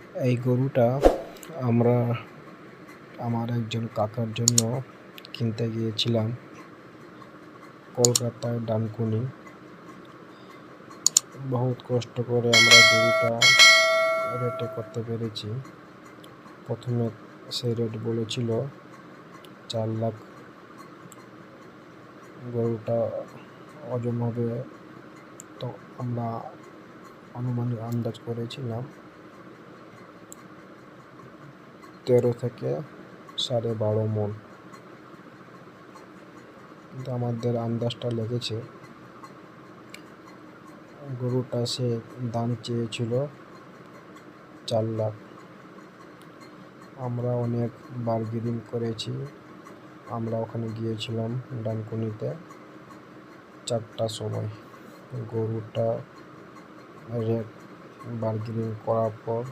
এই গরুটা আমরা আমার একজন কাকার জন্য কিনতে গিয়েছিলাম কলকাতায় ডানকুনি। বহুত কষ্ট করে আমরা গরুটা রেটে করতে পেরেছি। প্রথমে সেই রেট বলেছিল 4 লাখ। গরুটা ওজন হবে, তো আমরা আনুমানিক আন্দাজ করেছিলাম 13 থেকে 12.5 মণ। কিন্তু আমাদের আন্দাজটা লেগেছে। গরুটা সে দাম চেয়েছিল 4 লাখ। আমরা অনেক বার্গেনিং করেছি। আমরা ওখানে গিয়েছিলাম ডানকুনিতে 4টার সময়। গরুটা রেট বার্গেনিং করার পর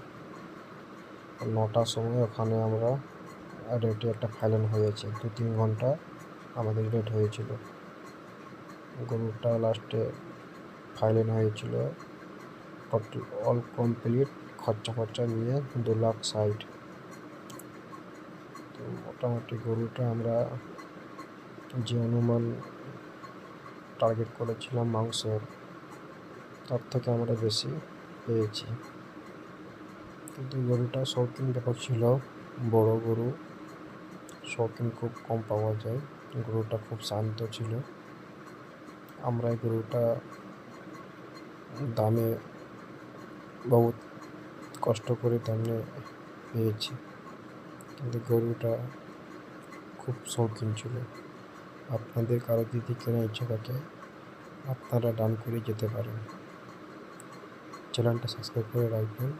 9টার সময় ওখানে আমরা রেটে একটা ফাইনাল হয়েছে। 2-3 ঘন্টা আমাদের রেট হয়েছিল। গরুটা লাস্টে ফাইনাল হয়েছিল অল কমপ্লিট খরচা নিয়ে 2,60,000। তো মোটামুটি গরুটা আমরা যে অনুমান টার্গেট করেছিলাম মাংসের, তার থেকে আমরা বেশি পেয়েছি। কিন্তু গরুটা শৌখিন ব্যাপার ছিল, বড় গরু, শৌখিন খুব কম পাওয়া যায়। গরুটা খুব শান্ত ছিল। আমরা এই গরুটা দামে বহুত কষ্ট করে দামে পেয়েছি, কিন্তু গরুটা খুব শৌখিন ছিল। আপনাদের কারো যদি কেনার ইচ্ছা থাকে, আপনারা ডানকুনি যেতে পারেন। চ্যানেলটা সাবস্ক্রাইব করে রাখবেন।